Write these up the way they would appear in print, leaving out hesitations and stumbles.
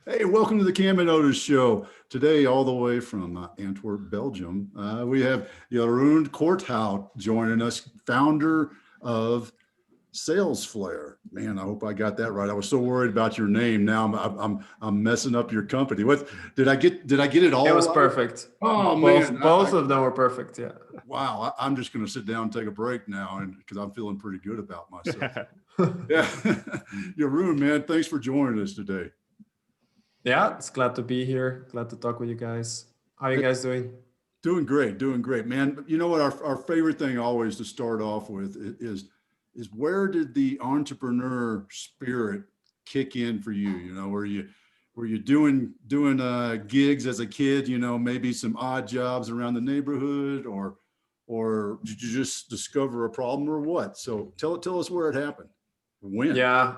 Hey, welcome to the Cam and Otis Show. Today, all the way from Antwerp, Belgium, we have Jeroen Corthout joining us, founder of Salesflare. Man, I hope I got that right. I was so worried about your name. Now I'm messing up your company. What did I get? Did I get it It all was right? perfect. Oh Both man, both of them were perfect. Yeah. wow. I'm just going to sit down and take a break now, and because I'm feeling pretty good about myself. Yeah. Yeah, Jeroen, man, thanks for joining us today. Yeah, it's glad to be here. Glad to talk with you guys. How are you guys doing? Doing great, man. You know what? Our favorite thing always to start off with is where did the entrepreneur spirit kick in for you? You know, were you doing gigs as a kid? You know, maybe some odd jobs around the neighborhood, or did you just discover a problem, or what? So tell us where it happened, when. Yeah.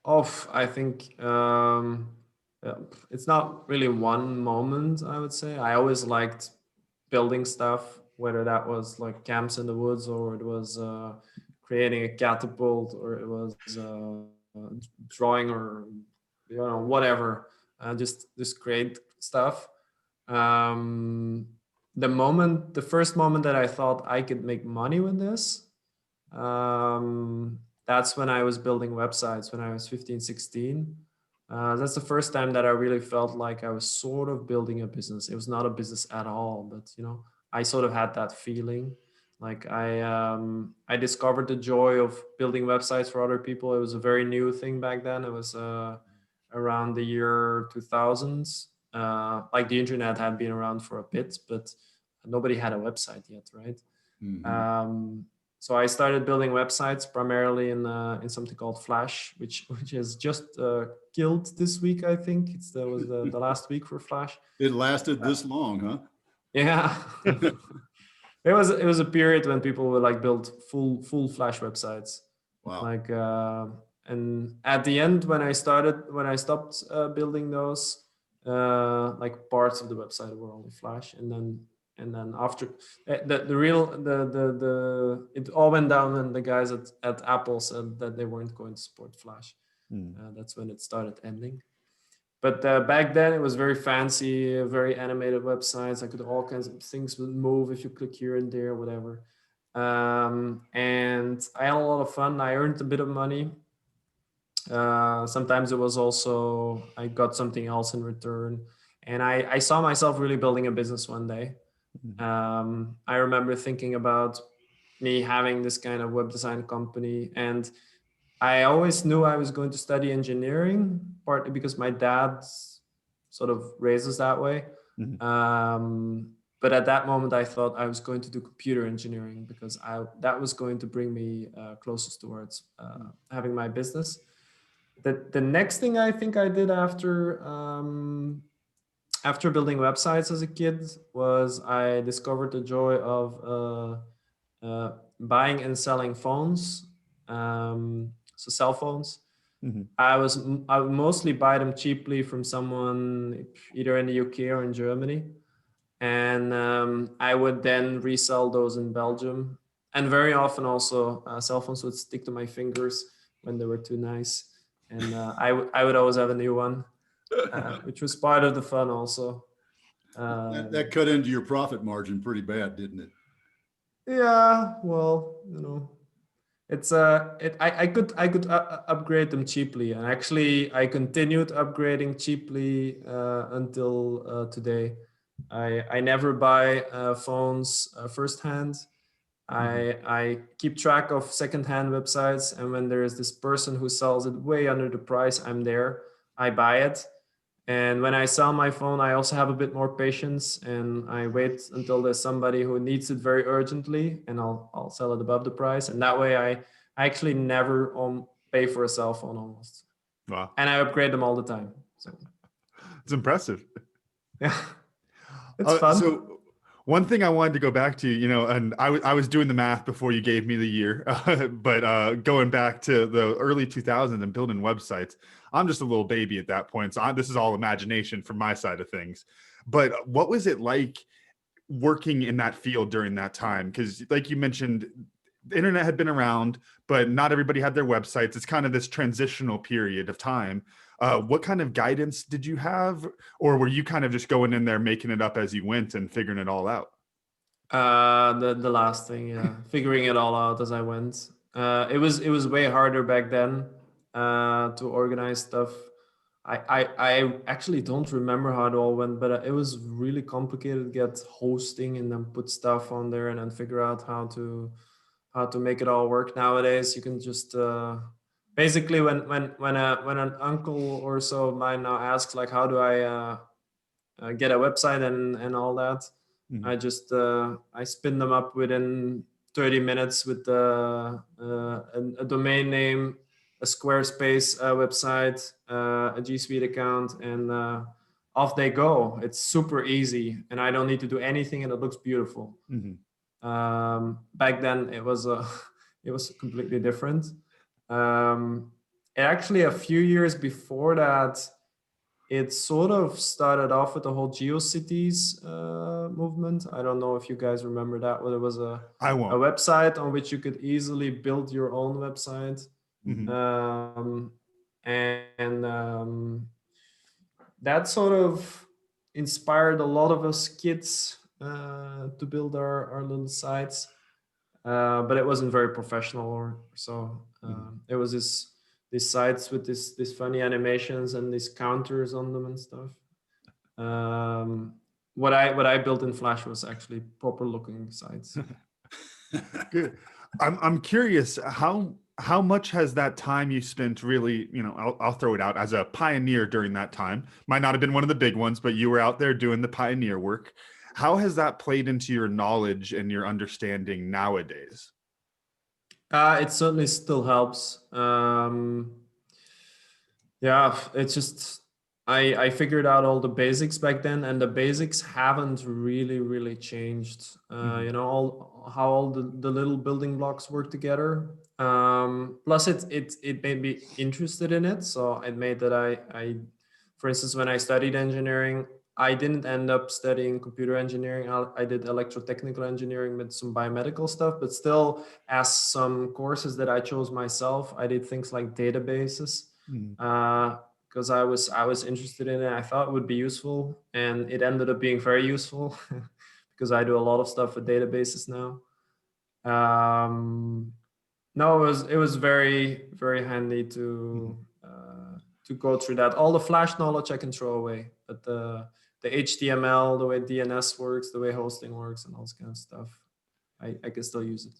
I think yeah, it's not really one moment, I would say. I always liked building stuff, whether that was like camps in the woods or it was creating a catapult or it was drawing or whatever. Just create stuff. Um, the first moment that I thought I could make money with this, that's when I was building websites when I was 15, 16. That's the first time that I really felt like I was sort of building a business. It was not a business at all, but I sort of had that feeling. Like I discovered the joy of building websites for other people. It was a very new thing back then. It was around the year 2000s. Like the internet had been around for a bit, but nobody had a website yet, right? Mhm. Um, so I started building websites primarily in something called Flash, which is just killed this week. I think that was the last week for Flash. It lasted Uh, this long, yeah, huh? it was a period when people would like build full Flash websites, Wow. like and at the end when I stopped building those, like parts of the website were only Flash, and then after the real the it all went down when the guys at Apple said that they weren't going to support Flash. Mm. That's when it started ending. But back then it was very fancy, very animated websites. I could all kinds of things would move if you click here and there, whatever. And I had a lot of fun. I earned a bit of money. Sometimes it was also I got something else in return, and I saw myself really building a business one day. Mhm. I remember thinking about me having this kind of web design company, and I always knew I was going to study engineering, partly because my dad sort of raised us that way. Mhm. But at that moment, I thought I was going to do computer engineering because that was going to bring me closest towards having my business. The next thing I think I did after building websites as a kid was I discovered the joy of buying and selling phones, so cell phones. Mhm. I would mostly buy them cheaply from someone either in the UK or in Germany, and I would then resell those in Belgium. And very often also cell phones would stick to my fingers when they were too nice, and I would always have a new one, which was part of the fun also. That Um, cut into your profit margin pretty bad, didn't it? yeah, well, it's I could upgrade them cheaply, and actually I continued upgrading cheaply until today. I never buy phones firsthand. Mhm. I keep track of secondhand websites, and when there is this person who sells it way under the price, I'm there. I buy it, and when I sell my phone, I also have a bit more patience, and I wait until there's somebody who needs it very urgently, and I'll sell it above the price, and that way I actually never pay for a cell phone almost, Wow, and I upgrade them all the time. So it's impressive. yeah, it's fun. So one thing I wanted to go back to, and I was doing the math before you gave me the year, but going back to the early 2000s and building websites, I'm just a little baby at that point. So this is all imagination from my side of things. But what was it like working in that field during that time? Because like you mentioned, the internet had been around, but not everybody had their websites. It's kind of this transitional period of time. What kind of guidance did you have, or were you kind of just going in there making it up as you went and figuring it all out? The last thing, yeah, figuring it all out as I went. It was way harder back then to organize stuff. I actually don't remember how it all went, but it was really complicated to get hosting and then put stuff on there and then figure out how to make it all work. Nowadays, you can just basically when an uncle or so of mine now asks like, how do I get a website and all that, Mhm. I just I spin them up within 30 minutes with a domain name, a Squarespace website, a G Suite account, and off they go. It's super easy, and I don't need to do anything, and it looks beautiful. Mhm. Back then, it was it was completely different. Actually, a few years before that, it sort of started off with the whole GeoCities movement. I don't know if you guys remember that, where there was I a won't. website on which you could easily build your own website. Mhm. And that sort of inspired a lot of us kids to build our little sites. But it wasn't very professional or so. It was these sites with this funny animations and these counters on them and stuff. What I built in Flash was actually proper looking sites. Good. I'm curious, how much has that time you spent really, I'll throw it out, as a pioneer during that time? Might not have been one of the big ones, but you were out there doing the pioneer work. How has that played into your knowledge and your understanding nowadays? It certainly still helps. Yeah, it's just I figured out all the basics back then, and the basics haven't really changed. Mhm. All how all the little building blocks work together. Plus, it made me interested in it, so it made that I, for instance, when I studied engineering, I didn't end up studying computer engineering. I did electrotechnical engineering with some biomedical stuff, but still, as some courses that I chose myself, I did things like databases Mhm. because I was interested in it. I thought it would be useful, and it ended up being very useful because I do a lot of stuff with databases now. Um, no, it was very handy Mhm. to go through that. All the Flash knowledge I can throw away, but the HTML, the way DNS works, the way hosting works, and all this kind of stuff, I can still use it.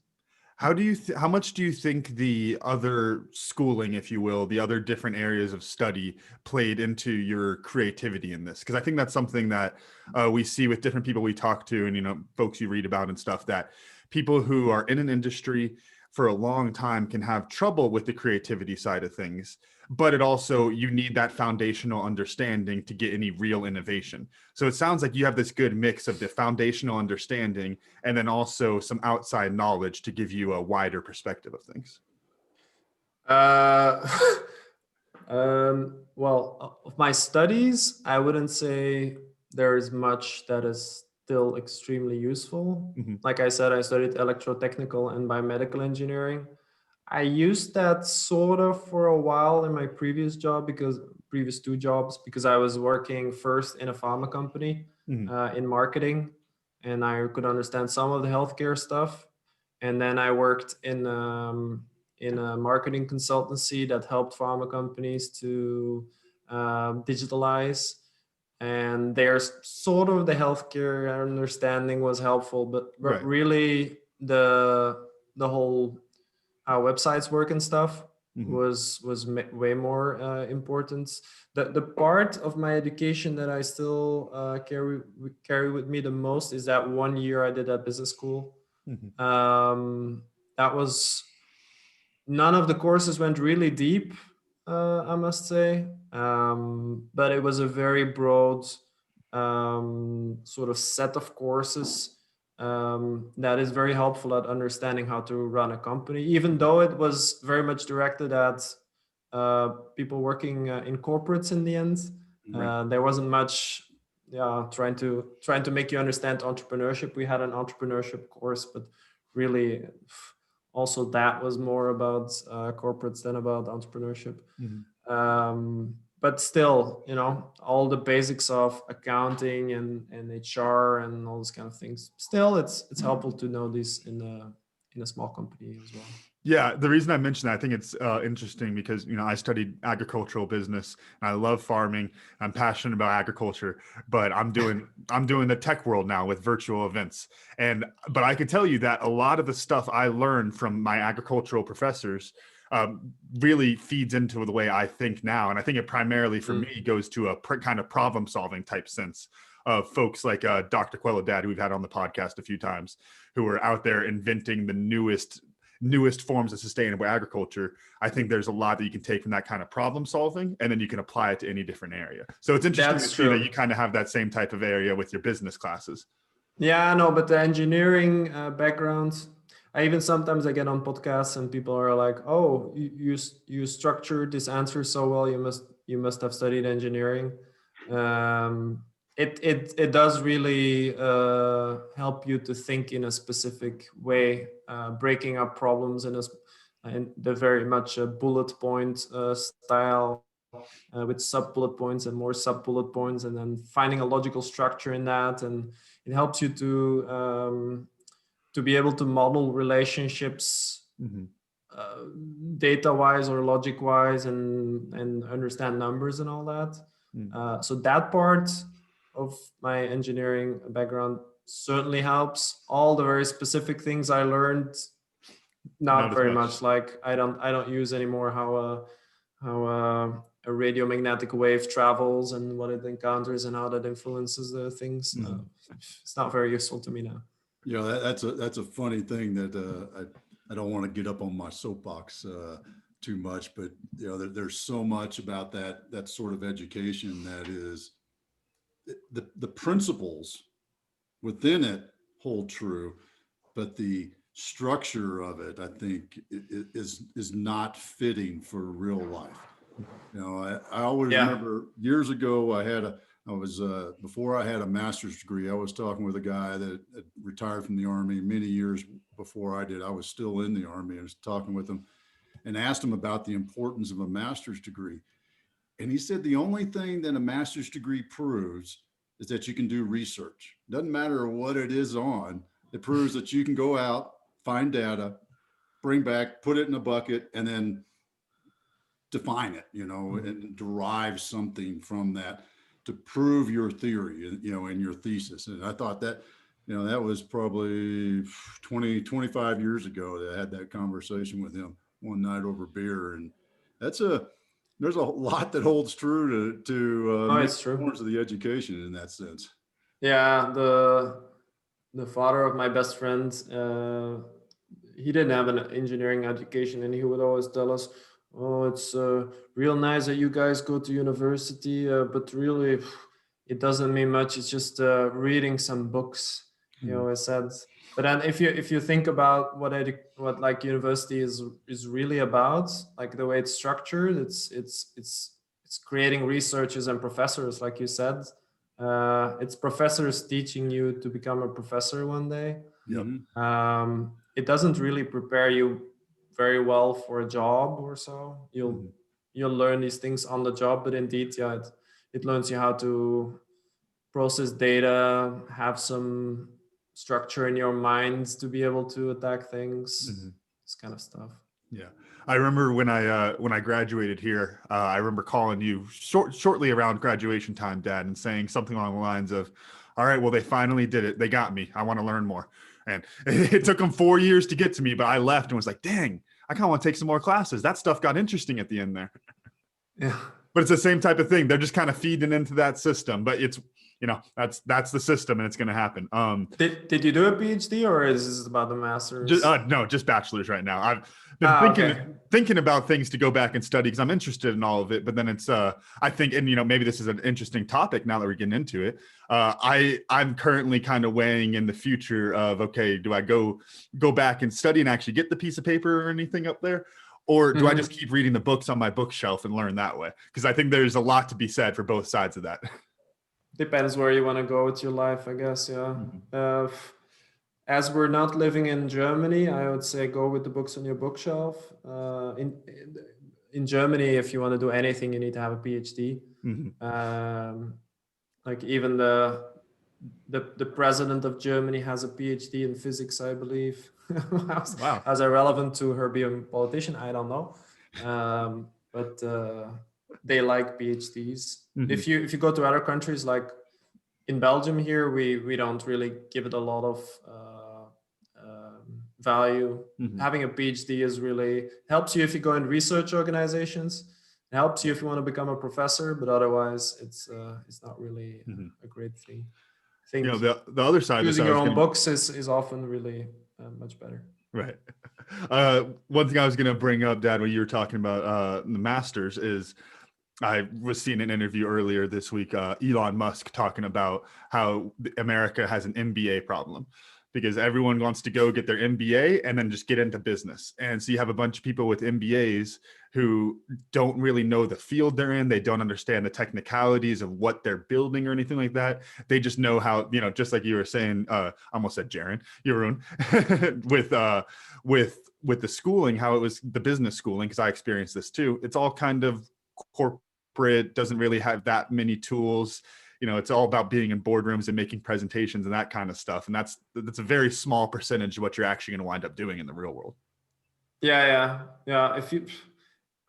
How much do you think the other schooling, if you will, the other different areas of study played into your creativity in this? Because I think that's something that we see with different people we talk to, and folks you read about and stuff, that people who are in an industry for a long time can have trouble with the creativity side of things, but it also, you need that foundational understanding to get any real innovation. So it sounds like you have this good mix of the foundational understanding and then also some outside knowledge to give you a wider perspective of things. Uh, well, of my studies, I wouldn't say there is much that is still extremely useful. Mhm. Like I said, I studied electrotechnical and biomedical engineering. I used that sort of for a while in my previous two jobs, because I was working first in a pharma company Mhm. in marketing, and I could understand some of the healthcare stuff. And then I worked in a marketing consultancy that helped pharma companies to digitalize. And there's sort of the healthcare understanding was helpful, but Right. really the whole how websites work and stuff Mhm. was way more important. The part of my education that I still carry with me the most is that 1 year I did at business school. Mhm. That was none of the courses went really deep, I must say, but it was a very broad sort of set of courses that is very helpful at understanding how to run a company, even though it was very much directed at people working in corporates in the end. Right. There wasn't much, yeah, trying to make you understand entrepreneurship. We had an entrepreneurship course, but really also that was more about corporates than about entrepreneurship. Mhm. but still, all the basics of accounting and HR and all those kind of things. Still, it's helpful to know this in a small company as well. Yeah, the reason I mentioned that, I think it's interesting because I studied agricultural business and I love farming. I'm passionate about agriculture, but I'm doing the tech world now with virtual events. But I can tell you that a lot of the stuff I learned from my agricultural professors really feeds into the way I think now, and I think it primarily for me goes to a kind of problem solving type sense of folks like Dr. Quelladad, who we've had on the podcast a few times, who are out there inventing the newest forms of sustainable agriculture. I think there's a lot that you can take from that kind of problem solving, and then you can apply it to any different area. So it's interesting to see that you kind of have that same type of area with your business classes. Yeah, no, but the engineering background, I get on podcasts and people are like, "Oh, you structured this answer so well. You must have studied engineering." It does really help you to think in a specific way, breaking up problems in the very much bullet point style, with sub bullet points and more sub bullet points, and then finding a logical structure in that, and it helps you to be able to model relationships, data wise or logic wise, and understand numbers and all that. So that part of my engineering background certainly helps. All the very specific things I learned, not very much. Like I don't use anymore how a radiomagnetic wave travels and what it encounters and how that influences the things. It's not very useful to me now. That's a funny thing that I don't want to get up on my soapbox too much, but there's so much about that sort of education that is the principles within it hold true, but the structure of it, I think, is not fitting for real life. I always remember years ago, before I had a master's degree, I was talking with a guy that had retired from the Army many years before I did. I was still in the Army. I was talking with him and asked him about the importance of a master's degree. And he said, the only thing that a master's degree proves is that you can do research. Doesn't matter what it is on. It proves that you can go out, find data, bring back, put it in a bucket, and then define it, and derive something from that to prove your theory, and your thesis. And I thought that, that was probably 25 years ago that I had that conversation with him one night over beer. And there's a lot that holds true to It's true. Corners of the education in that sense. Yeah, the father of my best friend, he didn't have an engineering education, and he would always tell us, "Oh, it's real nice that you guys go to university, but really, it doesn't mean much. It's just reading some books." He always said. But then, if you think about what like university is really about, like the way it's structured, it's creating researchers and professors, like you said. It's professors teaching you to become a professor one day. Yep. It doesn't really prepare you very well for a job or so. You'll learn these things on the job, but indeed, it learns you how to process data, have some structure in your mind to be able to attack things, this kind of stuff. Yeah. I remember when I graduated here, I remember calling you shortly around graduation time, Dad, and saying something along the lines of, "All right, well, they finally did it. They got me. I want to learn more." And it took them 4 years to get to me, but I left and was like, dang, I kind of want to take some more classes. That stuff got interesting at the end there. Yeah. But it's the same type of thing. They're just kind of feeding into that system, but it's, that's the system and it's going to happen. Did you do a PhD, or is this about the master's? No, just bachelor's right now. I've been thinking about things to go back and study because I'm interested in all of it. But then it's, I think, and maybe this is an interesting topic now that we're getting into it. I'm currently kind of weighing in the future of, okay, do I go back and study and actually get the piece of paper or anything up there? Or do I just keep reading the books on my bookshelf and learn that way? Because I think there's a lot to be said for both sides of that. Depends where you want to go with your life, I guess. Yeah. As we're not living in Germany, I would say go with the books on your bookshelf. in Germany, if you want to do anything, you need to have a PhD. Mhm. Like even the president of Germany has a PhD in physics, I believe. Wow. How's that relevant to her being a politician? I don't know. But they like PhDs. Mhm. If you go to other countries, like in Belgium here, we don't really give it a lot of value. Mhm. Having a PhD is really helps you if you go in research organizations. It helps you if you want to become a professor, but otherwise, it's not really Mhm. a great thing. I You know, think the other side of this, choosing I your was own gonna, books is often really much better. right. One thing I was gonna bring up, Dad, when you were talking about the masters is I was seeing an interview earlier this week, Elon Musk talking about how America has an MBA problem because everyone wants to go get their MBA and then just get into business. And so you have a bunch of people with MBAs who don't really know the field they're in. They don't understand the technicalities of what they're building or anything like that. They just know how, you know, just like you were saying, I almost said Jeroen, with the schooling, how it was the business schooling, because I experienced this too. It's all kind of corporate, doesn't really have that many tools. You know, it's all about being in boardrooms and making presentations and that kind of stuff. And that's a very small percentage of what you're actually going to wind up doing in the real world. Yeah. If you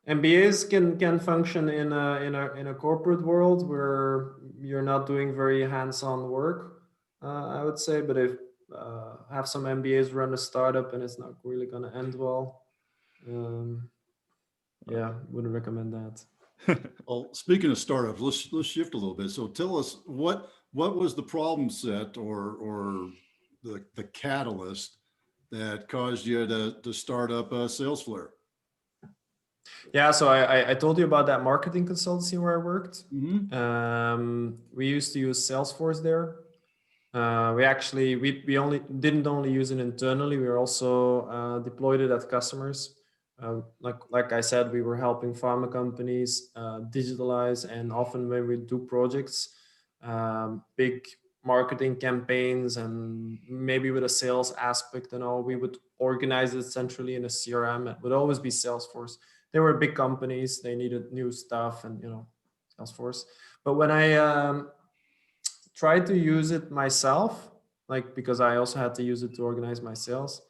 MBAs can function in a corporate world where you're not doing very hands-on work, I would say. But if have some MBAs run a startup and it's not really going to end well, wouldn't recommend that. Well, speaking of startups, let's shift a little bit. So tell us what was the problem set or the catalyst that caused you to start up Salesflare? Yeah, so I told you about that marketing consultancy where I worked. We used to use Salesforce there. We only didn't only use it internally. We were also deployed it at customers. Like I said, we were helping pharma companies digitalize, and often when we do projects, big marketing campaigns, and maybe with a sales aspect and all, we would organize it centrally in a CRM. It would always be Salesforce. They were big companies; they needed new stuff, and Salesforce. But when I tried to use it myself, like because I also had to use it to organize my sales.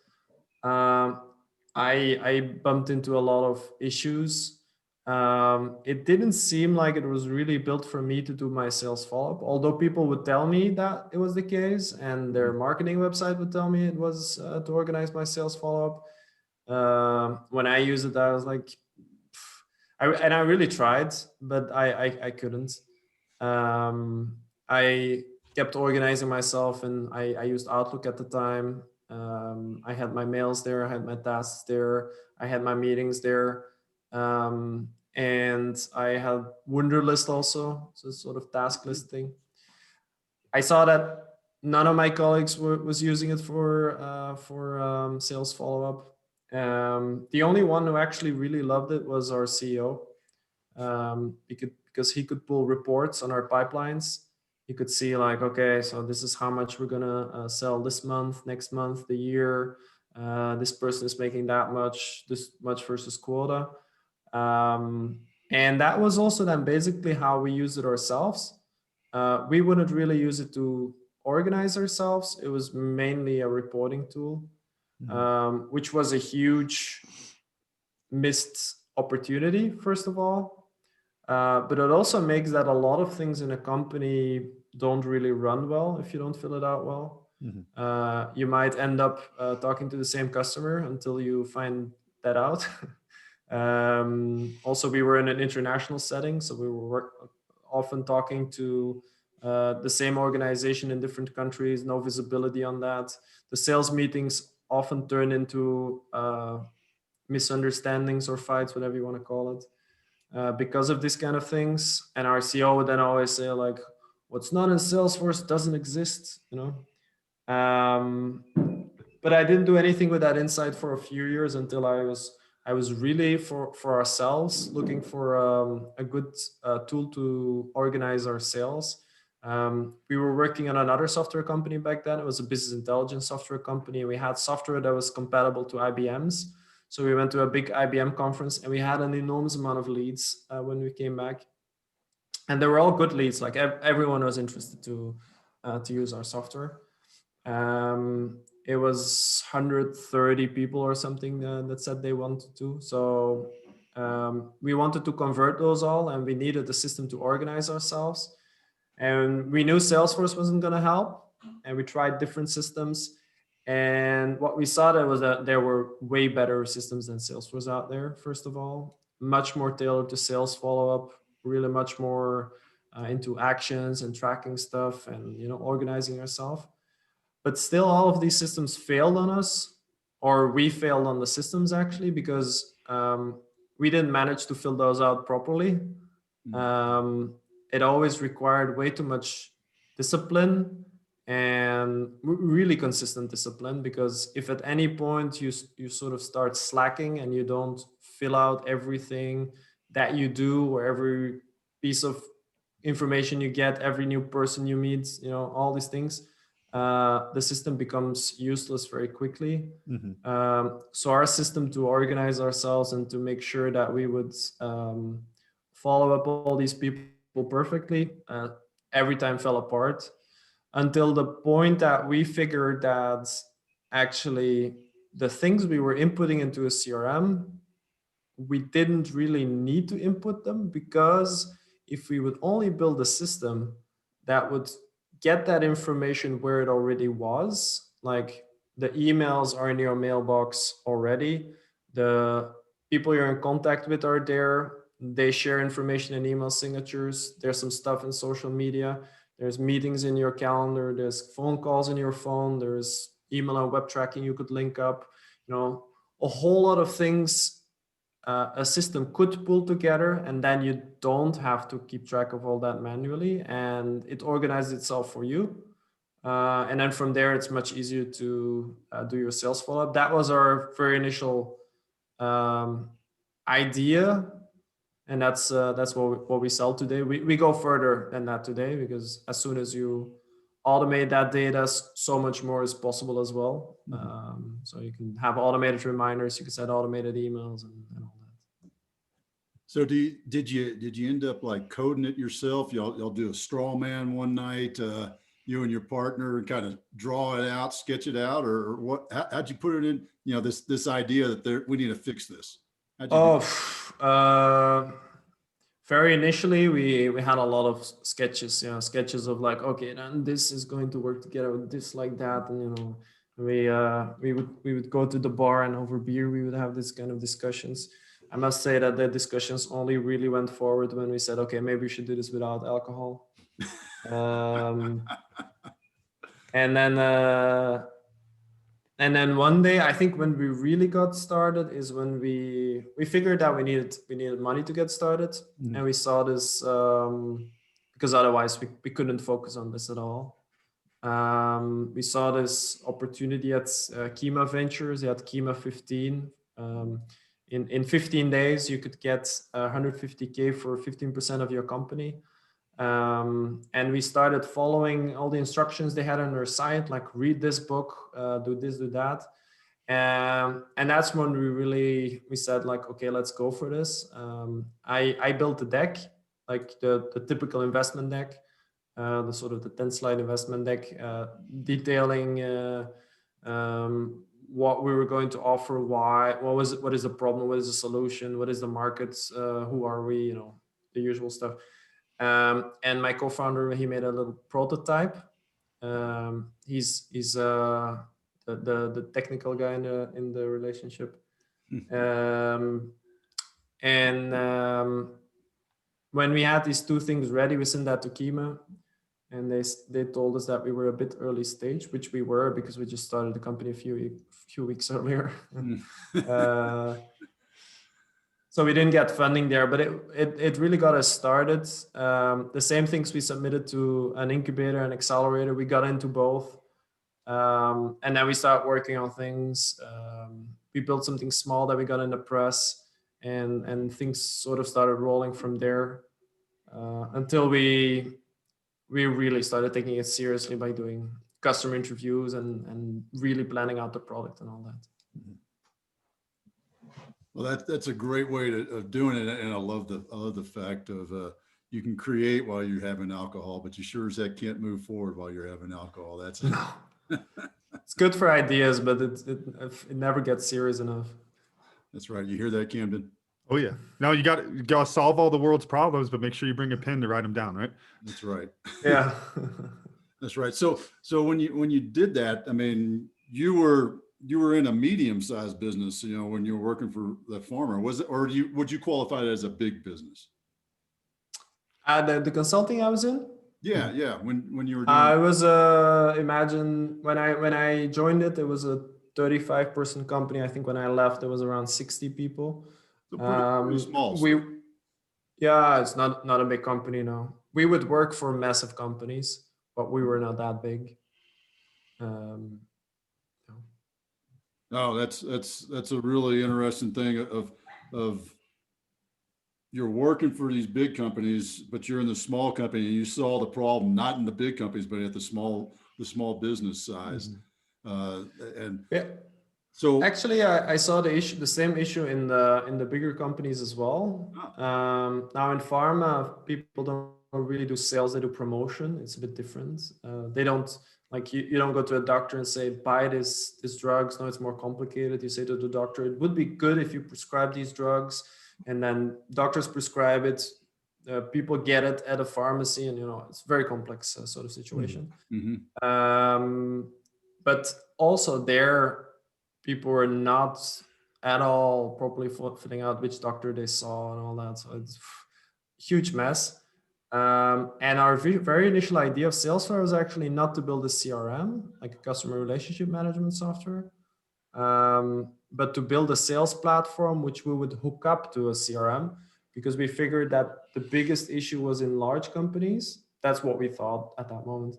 I bumped into a lot of issues. It didn't seem like it was really built for me to do my sales follow-up, although people would tell me that it was the case, and their marketing website would tell me it was to organize my sales follow-up. When I used it, I was like, I really tried, but I couldn't. I kept organizing myself, and I used Outlook at the time. I had my mails there, I had my tasks there, I had my meetings there, and I had Wunderlist also, so sort of task list thing. I saw that none of my colleagues was using it for sales follow up. The only one who actually really loved it was our CEO. Because he could pull reports on our pipelines. He could see like, okay, so this is how much we're gonna sell this month, next month, the year. This person is making that much, this much versus quota. And that was also then basically how we use it ourselves. We wouldn't really use it to organize ourselves. It was mainly a reporting tool, which was a huge missed opportunity, first of all. But it also makes that a lot of things in a company don't really run well if you don't fill it out well. You might end up talking to the same customer until you find that out. Also, we were in an international setting, so we were often talking to the same organization in different countries, no visibility on that. The sales meetings often turn into misunderstandings or fights, whatever you want to call it. Because of these kind of things. And our CEO would then always say like, what's not in Salesforce doesn't exist, but I didn't do anything with that insight for a few years until I was really for ourselves looking for a good tool to organize our sales. We were working on another software company back then. It was a business intelligence software company. We had software that was compatible to IBM's. So we went to a big IBM conference and we had an enormous amount of leads when we came back. And they were all good leads. Like everyone was interested to use our software. It was 130 people or something that said they wanted to. So we wanted to convert those all, and we needed a system to organize ourselves. And we knew Salesforce wasn't going to help, and we tried different systems. And what we saw was that there were way better systems than Salesforce out there. First of all, much more tailored to sales follow-up, really much more into actions and tracking stuff, and organizing yourself. But still, all of these systems failed on us, or we failed on the systems actually, because we didn't manage to fill those out properly. It always required way too much discipline, and really consistent discipline, because if at any point you sort of start slacking and you don't fill out everything that you do, or every piece of information you get, every new person you meet, all these things, the system becomes useless very quickly. So our system to organize ourselves and to make sure that we would follow up all these people perfectly every time fell apart, until the point that we figured that actually the things we were inputting into a CRM, we didn't really need to input them, because if we would only build a system that would get that information where it already was, like the emails are in your mailbox already, the people you're in contact with are there, they share information in email signatures, there's some stuff in social media, there's meetings in your calendar, there's phone calls in your phone, there's email and web tracking you could link up, a whole lot of things a system could pull together, and then you don't have to keep track of all that manually, and it organizes itself for you. And then from there, it's much easier to do your sales follow-up. That was our very initial idea, and that's what we sell today. We go further than that today, because as soon as you automate that data, so much more is possible as well. So you can have automated reminders, you can set automated emails and all that. So did you end up like coding it yourself? Y'all do a straw man one night, you and your partner, and kind of draw it out, sketch it out, or what? How'd you put it in? This idea that we need to fix this. Very initially, we had a lot of sketches, sketches of like, okay, then this is going to work together with this, like that, and we would go to the bar, and over beer we would have this kind of discussions. I must say that the discussions only really went forward when we said, okay, maybe we should do this without alcohol. And then one day, I think when we really got started is when we figured that we needed money to get started. And we saw this because otherwise we couldn't focus on this at all. We saw this opportunity at Kima Ventures, at Kima 15. In 15 days, you could get 150K for 15% of your company. And we started following all the instructions they had on their site, like read this book, do this, do that. And that's when we said like, okay, let's go for this. I built a deck, like the typical investment deck, the sort of the 10-slide investment deck, detailing what we were going to offer, what is the problem, what is the solution, what is the markets, who are we, the usual stuff. And my co-founder, he made a little prototype. He's the technical guy in the relationship. When we had these two things ready, we sent that to Kima, and they told us that we were a bit early stage, which we were, because we just started the company a few weeks earlier. So we didn't get funding there, but it really got us started. The same things we submitted to an incubator and accelerator, we got into both. And then we started working on things. We built something small that we got in the press, and things sort of started rolling from there until we really started taking it seriously by doing customer interviews and really planning out the product and all that. Well, that's a great way of doing it, and I love the fact of you can create while you're having alcohol, but you sure as heck can't move forward while you're having alcohol. That's No. It's good for ideas, but it never gets serious enough. that's right. You hear that, Camden? Oh yeah. No, you got to solve all the world's problems, but make sure you bring a pen to write them down, right? That's right. Yeah. That's right. So when you did that, I mean, you were in a medium-sized business, you know, when you were working for the farmer. Was it, or would you qualify it as a big business? The consulting I was in, Yeah, yeah. When you were I doing, was imagine when I joined it, it was a 35-person company. I think when I left, there was around 60 people. so pretty small. We So. Yeah, it's not a big company. No, we would work for massive companies, but we were not that big. Um, no. No, that's a really interesting thing of you're working for these big companies, but you're in the small company and you saw the problem, not in the big companies, but at the small business size. And Yeah. so, Actually, I saw the same issue in the bigger companies as well. Now in pharma, people don't really do sales; they do promotion. It's a bit different. They don't like you don't go to a doctor and say buy this drugs. No, it's more complicated. You say to the doctor, it would be good if you prescribe these drugs, and then doctors prescribe it. People get it at a pharmacy, and it's very complex sort of situation. But also there, people were not at all properly filling out which doctor they saw and all that. So it's a huge mess. And our very initial idea of Salesflare was actually not to build a CRM, like a customer relationship management software, but to build a sales platform which we would hook up to a CRM, because we figured that the biggest issue was in large companies. That's what we thought at that moment.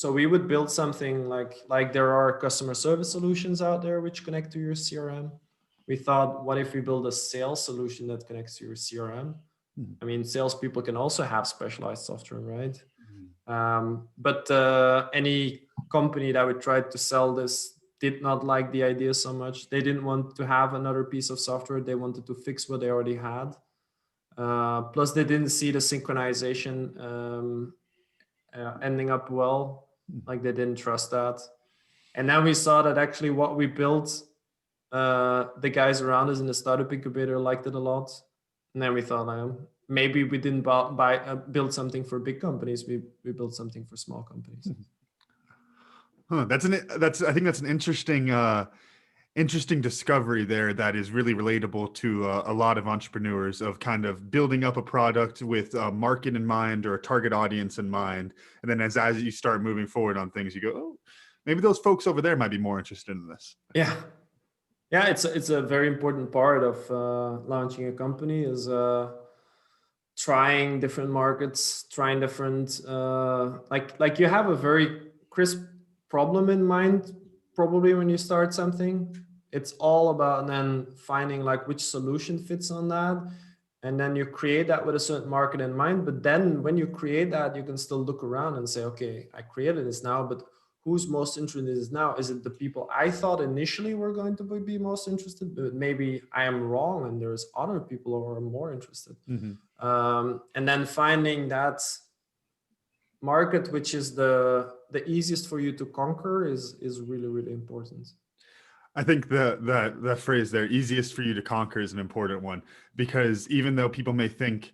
So we would build something like there are customer service solutions out there which connect to your CRM. We thought, what if we build a sales solution that connects to your CRM? I mean, salespeople can also have specialized software, right? But any company that would try to sell this did not like the idea so much. They didn't want to have another piece of software. They wanted to fix what they already had. Plus, they didn't see the synchronization ending up well. Like they didn't trust that. And then we saw that actually what we built, the guys around us in the startup incubator liked it a lot. And then we thought, maybe we didn't build something for big companies. We built something for small companies. Huh, I think that's an interesting discovery there that is really relatable to a lot of entrepreneurs, of kind of building up a product with a market in mind or a target audience in mind. And then as you start moving forward on things, you go, oh, maybe those folks over there might be more interested in this. Yeah. Yeah, it's a very important part of launching a company is trying different markets, trying different, like you have a very crisp problem in mind, probably when you start something. It's all about then finding like which solution fits on that. And then you create that with a certain market in mind. But then when you create that, you can still look around and say, okay, I created this now, but who's most interested in this now? Is it the people I thought initially were going to be most interested, but maybe I am wrong and there's other people who are more interested. And then finding that market, which is the easiest for you to conquer, is really, really important. I think that phrase there, easiest for you to conquer, is an important one, because even though people may think,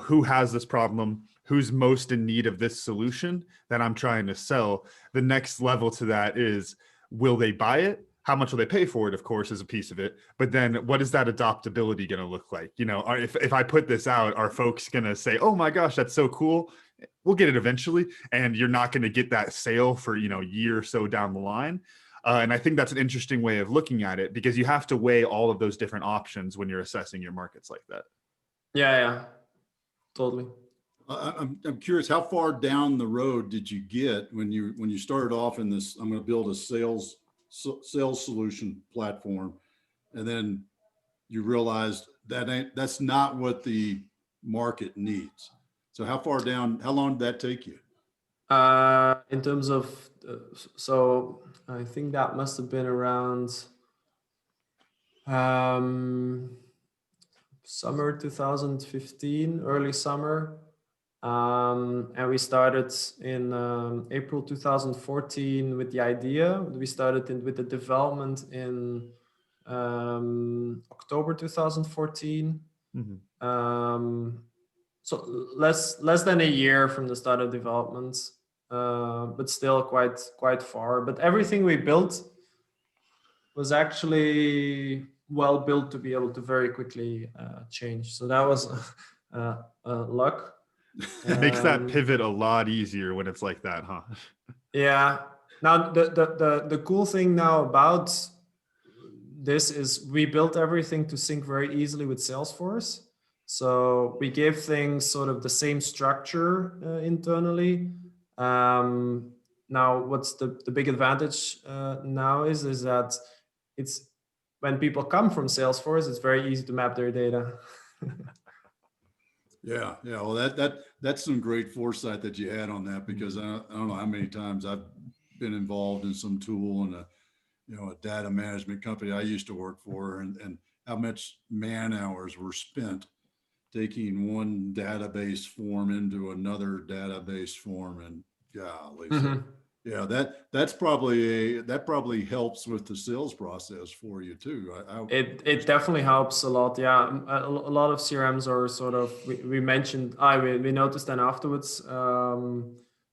who has this problem, who's most in need of this solution that I'm trying to sell, the next level to that is, will they buy it? How much will they pay for it, of course, is a piece of it. But then what is that adoptability going to look like? If I put this out, are folks going to say, oh my gosh, that's so cool, we'll get it eventually, and you're not going to get that sale for, a year or so down the line. And I think that's an interesting way of looking at it, because you have to weigh all of those different options when you're assessing your markets like that. Yeah, totally. I'm curious, how far down the road did you get when you started off in this, I'm going to build a sales solution platform, and then you realized that's not what the market needs. So how long did that take you? In terms of, so I think that must have been around Summer 2015, early summer. And we started in April 2014 with the idea. We started with the development in October 2014. So less than a year from the start of development, but still quite far. But everything we built was actually well built to be able to very quickly change. So that was luck. It makes that pivot a lot easier when it's like that, huh? Yeah. Now the cool thing now about this is we built everything to sync very easily with Salesforce. So we gave things sort of the same structure internally. Now, what's the big advantage now is that it's when people come from Salesforce, it's very easy to map their data. Yeah. Well, that's some great foresight that you had on that, because I don't know how many times I've been involved in some tool and a data management company I used to work for, and how much man hours were spent taking one database form into another database form, and golly. So yeah, that probably helps with the sales process for you too. It definitely helps a lot. Yeah, a lot of CRMs are sort of we mentioned. We noticed then afterwards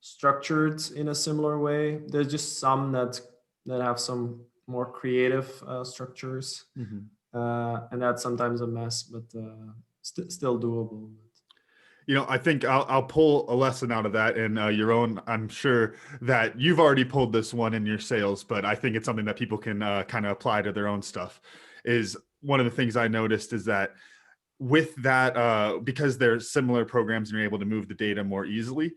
structured in a similar way. There's just some that have some more creative structures, and that's sometimes a mess, but still doable. I think I'll pull a lesson out of that. And Jeroen, I'm sure that you've already pulled this one in your sales, but I think it's something that people can kind of apply to their own stuff. Is one of the things I noticed is that with that, because there's similar programs and you're able to move the data more easily,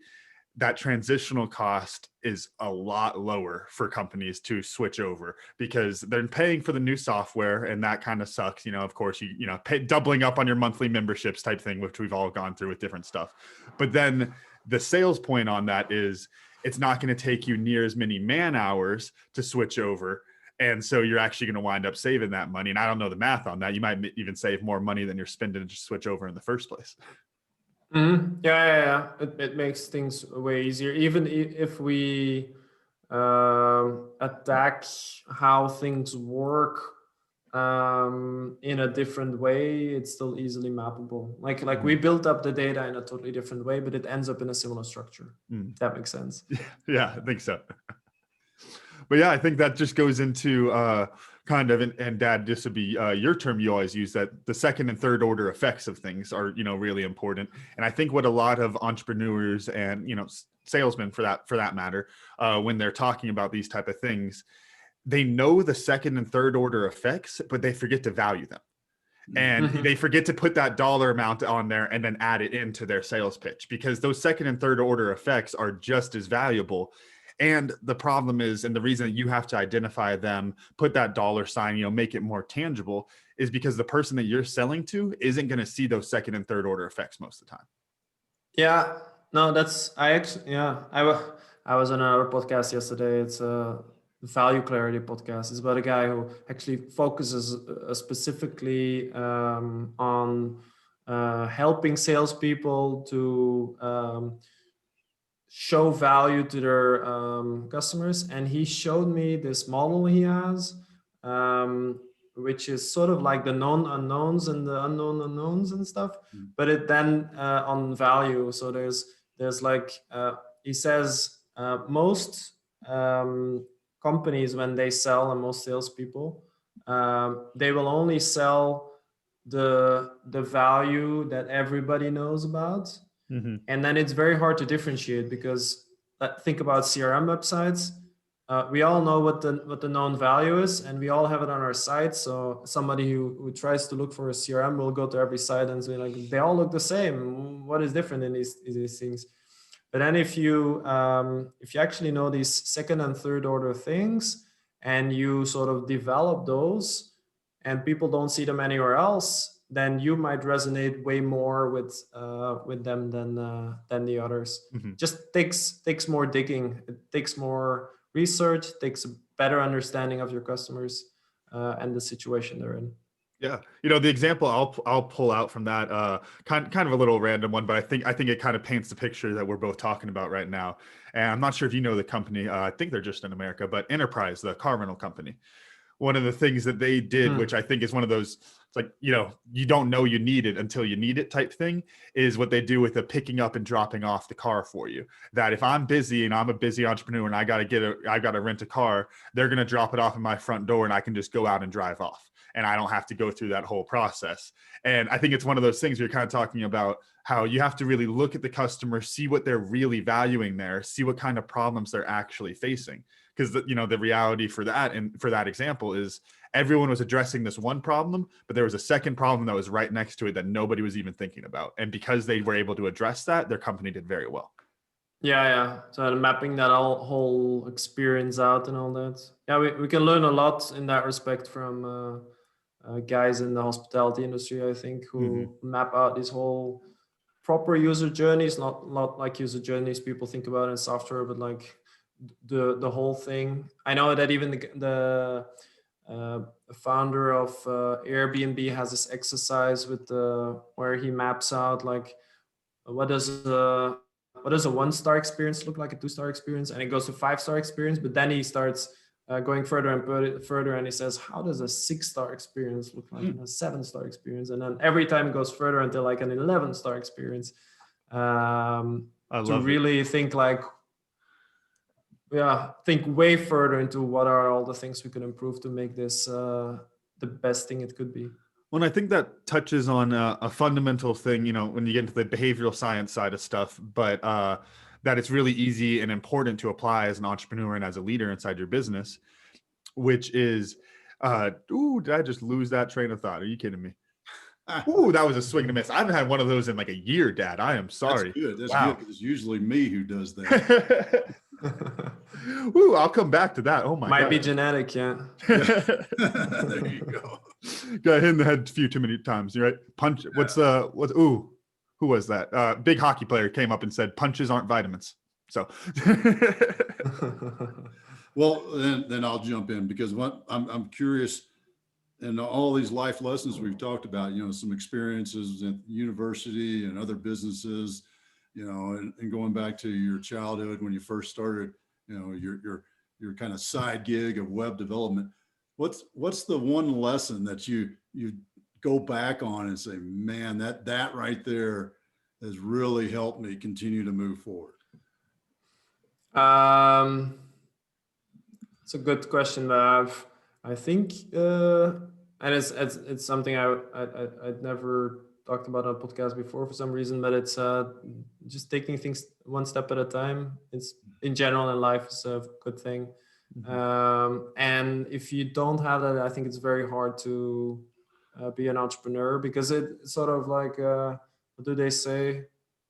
that transitional cost is a lot lower for companies to switch over, because they're paying for the new software, and that kind of sucks. Of course, you pay doubling up on your monthly memberships type thing, which we've all gone through with different stuff. But then the sales point on that is it's not going to take you near as many man hours to switch over. And so you're actually going to wind up saving that money. And I don't know the math on that. You might even save more money than you're spending to switch over in the first place. Yeah. It makes things way easier. Even if we attack how things work in a different way, it's still easily mappable. Like we built up the data in a totally different way, but it ends up in a similar structure. If that makes sense. Yeah, I think so. But yeah, I think that just goes into kind of, and Dad, this would be your term you always use, that the second and third order effects of things are, really important. And I think what a lot of entrepreneurs and, salesmen for that matter, when they're talking about these type of things, they know the second and third order effects, but they forget to value them. And they forget to put that dollar amount on there and then add it into their sales pitch, because those second and third order effects are just as valuable. And the problem is, and the reason that you have to identify them, put that dollar sign, make it more tangible, is because the person that you're selling to isn't going to see those second and third order effects most of the time. Yeah, no, I was on another podcast yesterday. It's a value clarity podcast. It's about a guy who actually focuses specifically on helping salespeople to show value to their customers. And he showed me this model he has, which is sort of like the known unknowns and the unknown unknowns and stuff, but it then on value. So there's like, he says most companies, when they sell, and most salespeople, they will only sell the value that everybody knows about. And then it's very hard to differentiate, because think about CRM websites. We all know what the known value is, and we all have it on our site. So somebody who tries to look for a CRM will go to every site and say, like, they all look the same. What is different in these things? But then if you actually know these second and third order things, and you sort of develop those, and people don't see them anywhere else, then you might resonate way more with them than the others. Just takes more digging. It takes more research. Takes a better understanding of your customers and the situation they're in. Yeah, the example I'll pull out from that, kind of a little random one, but I think it kind of paints the picture that we're both talking about right now. And I'm not sure if you know the company. I think they're just in America, but Enterprise, the car rental company. One of the things that they did, which I think is one of those, it's like, you don't know you need it until you need it type thing, is what they do with the picking up and dropping off the car for you. That if I'm busy and I'm a busy entrepreneur and I got to rent a car, they're going to drop it off at my front door and I can just go out and drive off. And I don't have to go through that whole process. And I think it's one of those things where you're kind of talking about how you have to really look at the customer, see what they're really valuing there, see what kind of problems they're actually facing. Because the reality for that, and for that example, is everyone was addressing this one problem, but there was a second problem that was right next to it that nobody was even thinking about. And because they were able to address that, their company did very well. Yeah. So mapping that whole experience out and all that. Yeah, we can learn a lot in that respect from guys in the hospitality industry, I think, who map out this whole proper user journeys, not like user journeys people think about in software, but like the whole thing. I know that even the founder of Airbnb has this exercise with where he maps out like what does a 1-star experience look like, a 2-star experience, and it goes to 5-star experience. But then he starts going further and he says, how does a 6-star experience look like, and a 7-star experience, and then every time it goes further until like an 11-star experience. To really think like, think way further into what are all the things we could improve to make this the best thing it could be. Well, and I think that touches on a fundamental thing, when you get into the behavioral science side of stuff, but that it's really easy and important to apply as an entrepreneur and as a leader inside your business, which is, did I just lose that train of thought? Are you kidding me? Ooh, that was a swing and a miss. I haven't had one of those in like a year, Dad. I am sorry. That's good. That's good. It's usually me who does that. Ooh, I'll come back to that. Oh my God. Might be genetic, yeah. There you go. Got hit in the head a few too many times. You're right. Punch. Who was that? Big hockey player came up and said, punches aren't vitamins. So. Well, then I'll jump in, because I'm curious, and all these life lessons we've talked about, some experiences at university and other businesses, and going back to your childhood when you first started, your kind of side gig of web development. What's the one lesson that you go back on and say, man, that right there has really helped me continue to move forward? It's a good question, but I think, and it's something I'd never talked about on a podcast before for some reason, but it's just taking things one step at a time. It's in general in life is a good thing. And if you don't have that, I think it's very hard to be an entrepreneur, because it's sort of like, what do they say?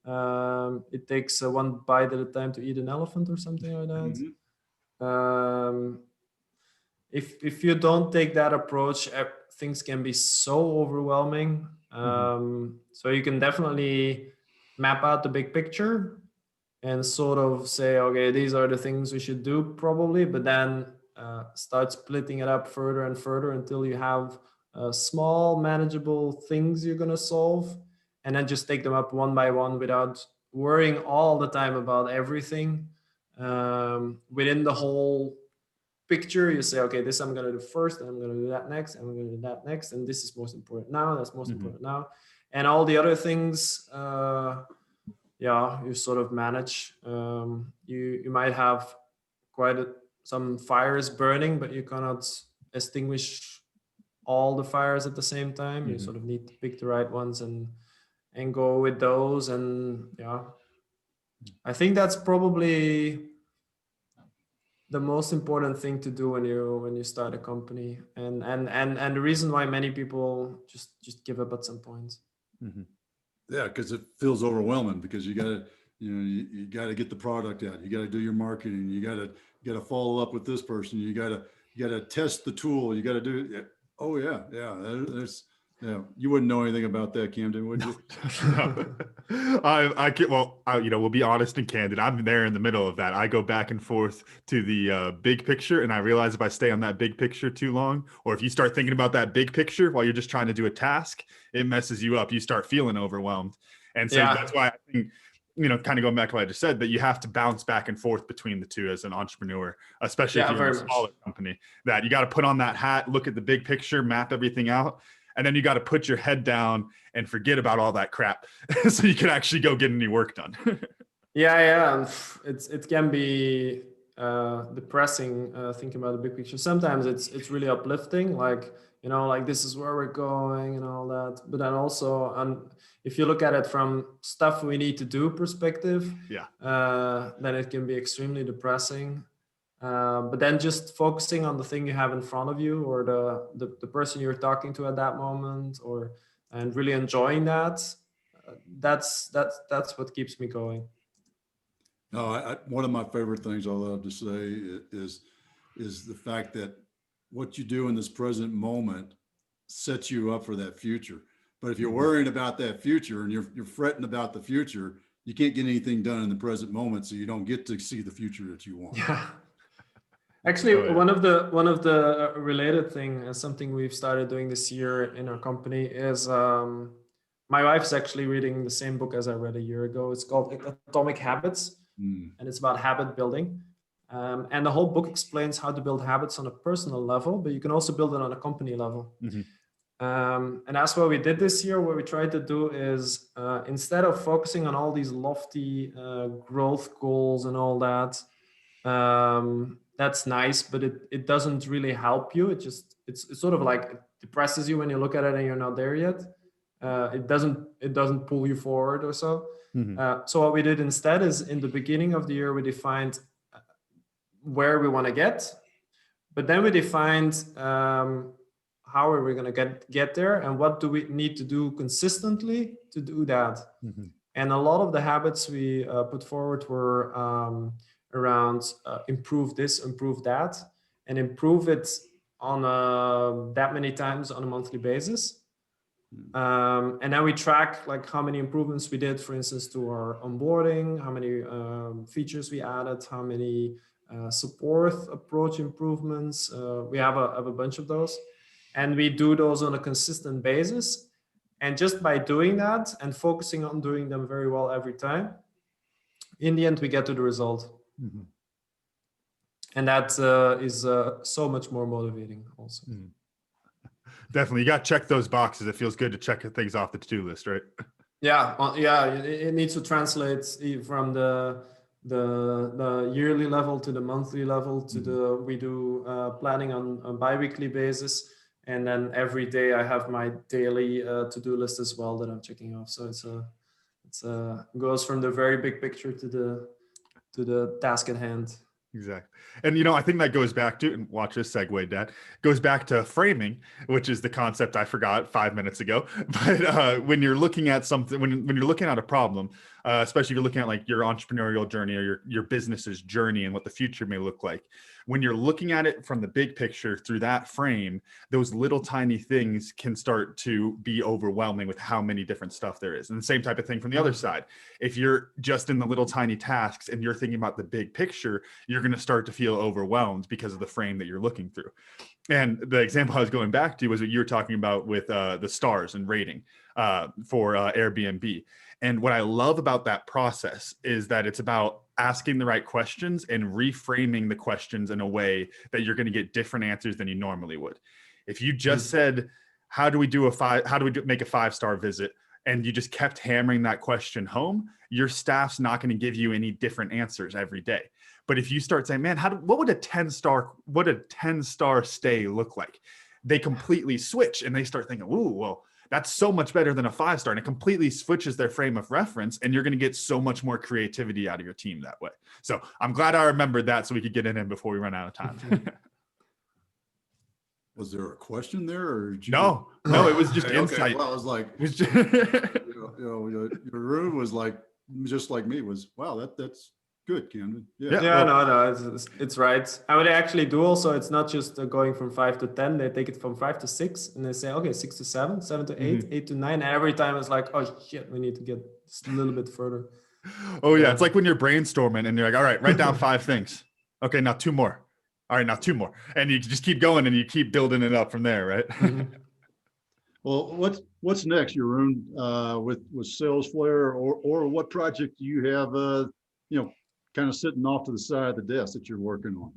It takes one bite at a time to eat an elephant or something like that. If you don't take that approach, things can be so overwhelming. So you can definitely map out the big picture and sort of say, okay, these are the things we should do probably, but then start splitting it up further and further until you have small manageable things you're going to solve, and then just take them up one by one without worrying all the time about everything. Within the whole picture, you say, okay, this I'm going to do first, and I'm going to do that next, and I'm going to do that next, and this is most important now, that's most important now. And all the other things, you sort of manage. You might have some fires burning, but you cannot extinguish all the fires at the same time. You sort of need to pick the right ones and go with those. And I think that's probably the most important thing to do when you start a company, and the reason why many people just give up at some point. Yeah, because it feels overwhelming, because you gotta you gotta get the product out, you gotta do your marketing, you gotta follow up with this person, you gotta test the tool, you gotta do it. Oh yeah, Yeah, you wouldn't know anything about that, Camden, would you? I can, well, we'll be honest and candid. I'm there in the middle of that. I go back and forth to the big picture, and I realize if I stay on that big picture too long, or if you start thinking about that big picture while you're just trying to do a task, it messes you up. You start feeling overwhelmed. And so Yeah. that's why I think, kind of going back to what I just said, that you have to bounce back and forth between the two as an entrepreneur, especially if you're in a smaller company, that you got to put on that hat, look at the big picture, map everything out. And then you got to put your head down and forget about all that crap so you can actually go get any work done. Yeah. It can be depressing thinking about the big picture. Sometimes it's really uplifting, like, like this is where we're going and all that. But then also, if you look at it from stuff we need to do perspective, then it can be extremely depressing. But then just focusing on the thing you have in front of you, or the person you're talking to at that moment, and really enjoying that, that's what keeps me going. No, one of my favorite things I love to say is the fact that what you do in this present moment sets you up for that future. But if you're worrying about that future and you're fretting about the future, you can't get anything done in the present moment, so you don't get to see the future that you want. Yeah. Actually, one of the related thing, something we've started doing this year in our company is my wife's actually reading the same book as I read a year ago. It's called Atomic Habits, and it's about habit building. And the whole book explains how to build habits on a personal level, but you can also build it on a company level. And that's what we did this year. What we tried to do is instead of focusing on all these lofty growth goals and all that, that's nice, but it doesn't really help you. It's sort of like it depresses you when you look at it and you're not there yet. It doesn't pull you forward or so. So what we did instead is, in the beginning of the year, we defined where we want to get, but then we defined how are we going to get there, and what do we need to do consistently to do that. And a lot of the habits we put forward were around improve this, improve that, and improve it on that many times on a monthly basis. And then we track like how many improvements we did, for instance, to our onboarding, how many features we added, how many support approach improvements. We have a bunch of those, and we do those on a consistent basis. And just by doing that and focusing on doing them very well every time, in the end, we get to the result. And that is so much more motivating also. Definitely. You got to check those boxes. It feels good to check things off the to-do list, right? Yeah. It needs to translate from the yearly level to the monthly level to we do planning on a bi-weekly basis. And then every day I have my daily to-do list as well that I'm checking off. So it's goes from the very big picture to the task at hand. Exactly. And, I think that goes back to, and watch this segue, Dad, goes back to framing, which is the concept I forgot 5 minutes ago. But when you're looking at something, when you're looking at a problem, especially if you're looking at like your entrepreneurial journey or your business's journey and what the future may look like, when you're looking at it from the big picture through that frame, those little tiny things can start to be overwhelming with how many different stuff there is. And the same type of thing from the other side. If you're just in the little tiny tasks and you're thinking about the big picture, you're going to start to feel overwhelmed because of the frame that you're looking through. And the example I was going back to was what you were talking about with the stars and rating for Airbnb. And what I love about that process is that it's about asking the right questions and reframing the questions in a way that you're going to get different answers than you normally would. If you just said, how do we make a 5-star visit? And you just kept hammering that question home, your staff's not going to give you any different answers every day. But if you start saying, man, what would a 10-star stay look like? They completely switch and they start thinking, ooh, well, that's so much better than a 5-star. And it completely switches their frame of reference. And you're going to get so much more creativity out of your team that way. So I'm glad I remembered that so we could get in before we run out of time. Was there a question there, or did you No, it was just insight. Okay. Well, I was like, It was Jeroen was like, just like me, was, wow, that's good, Camden. Yeah. Yeah. Yeah, well- no, it's right. I would actually do also. It's not just going from 5 to 10. They take it from 5 to 6, and they say, okay, 6 to 7, 7 to 8, 8 to 9. And every time it's like, oh shit, we need to get just a little bit further. Oh yeah, Yeah. it's like when you're brainstorming and you're like, all right, write down 5 things. Okay, now 2 more. All right, now 2 more, and you just keep going and you keep building it up from there, right? Mhm. Well, what's next, Jeroen, with Salesflare, or what project do you have, kind of sitting off to the side of the desk that you're working on?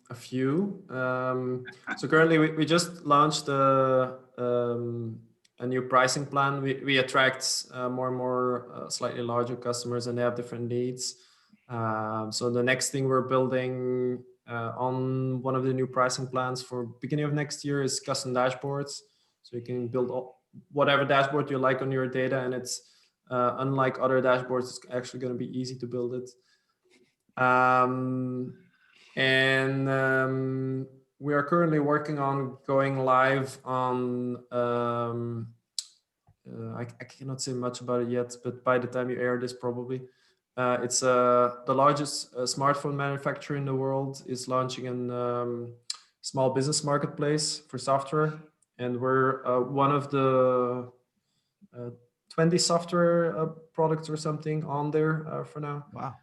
A few. So currently we just launched a new pricing plan. We attract more and more slightly larger customers, and they have different needs. So the next thing we're building on one of the new pricing plans for beginning of next year is custom dashboards. So you can build whatever dashboard you like on your data, and it's unlike other dashboards, it's actually going to be easy to build it. We are currently working on going live on I cannot say much about it yet, but by the time you air this, probably it's the largest smartphone manufacturer in the world is launching a small business marketplace for software, and we're one of the 20 software products or something on there for now. Wow.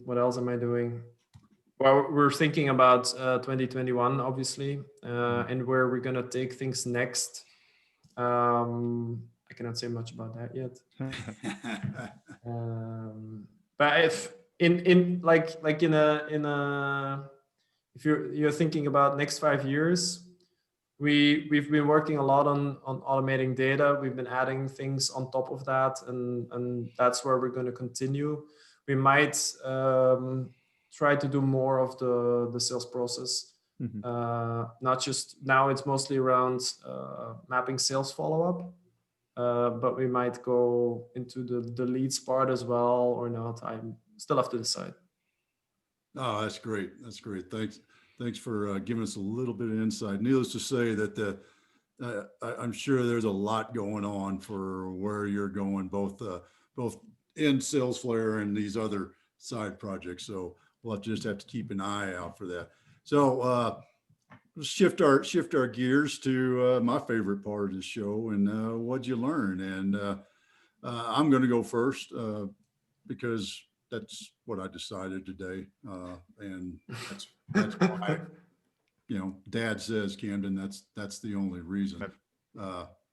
What else am I doing? Well, we're thinking about 2021, obviously, and where we're gonna take things next. I cannot say much about that yet. But if in like in a if you're thinking about next 5 years, we've been working a lot on automating data. We've been adding things on top of that, and that's where we're going to continue. We might try to do more of the sales process. Not just now, it's mostly around mapping sales follow-up, but we might go into the leads part as well or not. I'm still have to decide. Oh, that's great. That's great. Thanks for giving us a little bit of insight. Needless to say that I'm sure there's a lot going on for where you're going, both in Salesflare and these other side projects. So we'll just have to keep an eye out for that. So let's shift our gears to my favorite part of the show, and what'd you learn? And I'm going to go first because that's what I decided today, and that's why, Dad says, Camden, that's the only reason.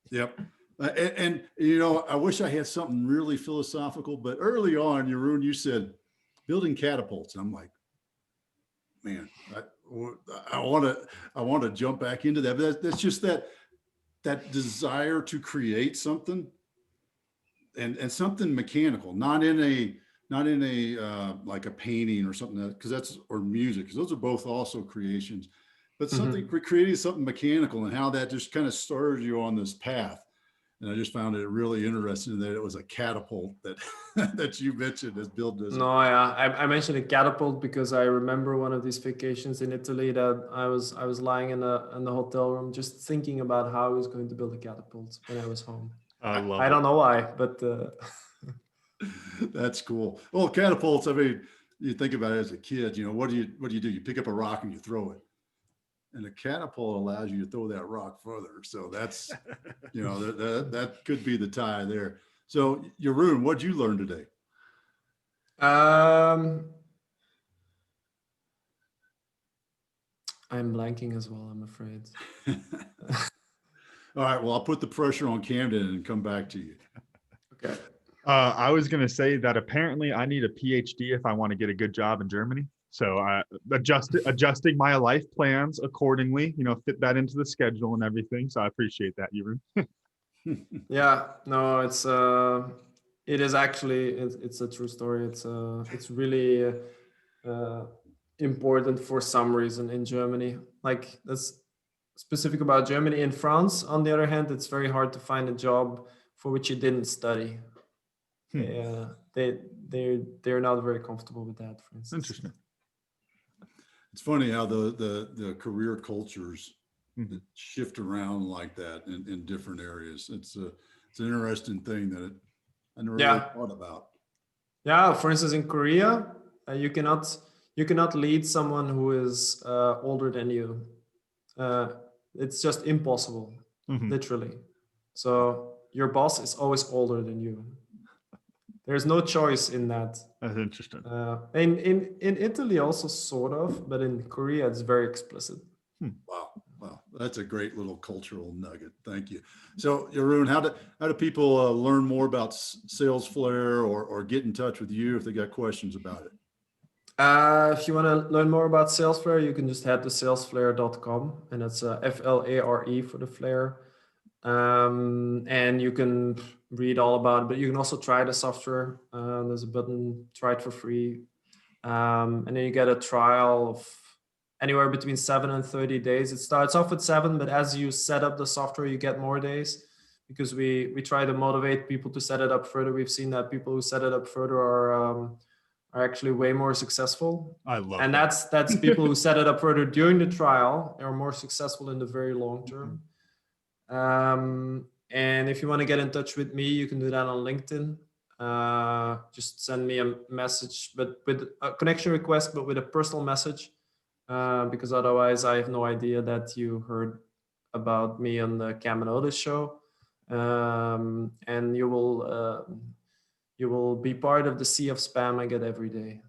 Yep. And I wish I had something really philosophical, but early on, Jeroen, you said building catapults, and I'm like, man, I want to jump back into that, but that's just that desire to create something, and something mechanical, not in a like a painting or something, because or music, because those are both also creations, but something creating something mechanical, and how that just kind of started you on this path. And I just found it really interesting that it was a catapult that that you mentioned as built as. No, yeah, I mentioned a catapult because I remember one of these vacations in Italy that I was lying in the hotel room just thinking about how I was going to build a catapult when I was home. I don't know why, but that's cool. Well, catapults, I mean, you think about it as a kid, what do you do? You pick up a rock and you throw it. And a catapult allows you to throw that rock further. So that's, that could be the tie there. So Jeroen, what'd you learn today? I'm blanking as well, I'm afraid. All right, well, I'll put the pressure on Camden and come back to you. Okay. I was going to say that apparently I need a PhD if I want to get a good job in Germany. So adjusting my life plans accordingly, fit that into the schedule and everything. So I appreciate that, Jeroen. Yeah, no, it is actually, it's a true story. It's really important for some reason in Germany. Like, that's specific about Germany. In France, on the other hand, it's very hard to find a job for which you didn't study. They're not very comfortable with that, for instance. Interesting. It's funny how the career cultures that shift around like that in different areas. It's an interesting thing that I never Yeah. really thought about. Yeah, for instance, in Korea, you cannot lead someone who is older than you. It's just impossible, Mhm. literally. So your boss is always older than you. There's no choice in that. That's interesting. In Italy also sort of, but in Korea it's very explicit. Wow. Wow. That's a great little cultural nugget. Thank you. So Jeroen, how do people learn more about Salesflare or get in touch with you if they got questions about it? If you want to learn more about Salesflare, you can just head to salesflare.com, and it's FLARE for the flare. And you can read all about it, but you can also try the software. There's a button, try it for free. And then you get a trial of anywhere between 7 and 30 days. It starts off with 7, but as you set up the software, you get more days, because we try to motivate people to set it up further. We've seen that people who set it up further are actually way more successful. I love And that. that's people who set it up further during the trial are more successful in the very long term. And if you want to get in touch with me, you can do that on LinkedIn. Just send me a message, but with a connection request, but with a personal message, because otherwise I have no idea that you heard about me on the Cam and Otis show. And you will be part of the sea of spam I get every day.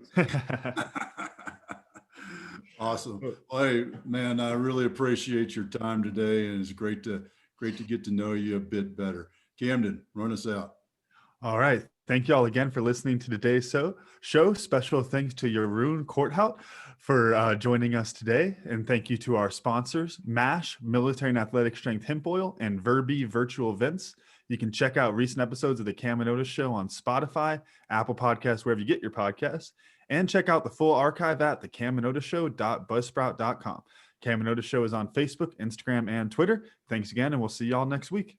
Awesome. Well, hey, man, I really appreciate your time today, and it's great to get to know you a bit better. Camden, run us out. All right. Thank you all again for listening to today's show. Special thanks to Jeroen Corthout for joining us today. And thank you to our sponsors, MASH, Military and Athletic Strength Hemp Oil, and Verbi Virtual Events. You can check out recent episodes of the Cam and Otis Show on Spotify, Apple Podcasts, wherever you get your podcasts, and check out the full archive at thecamandotishow.buzzsprout.com. Cam and Otis Show is on Facebook, Instagram, and Twitter. Thanks again, and we'll see y'all next week.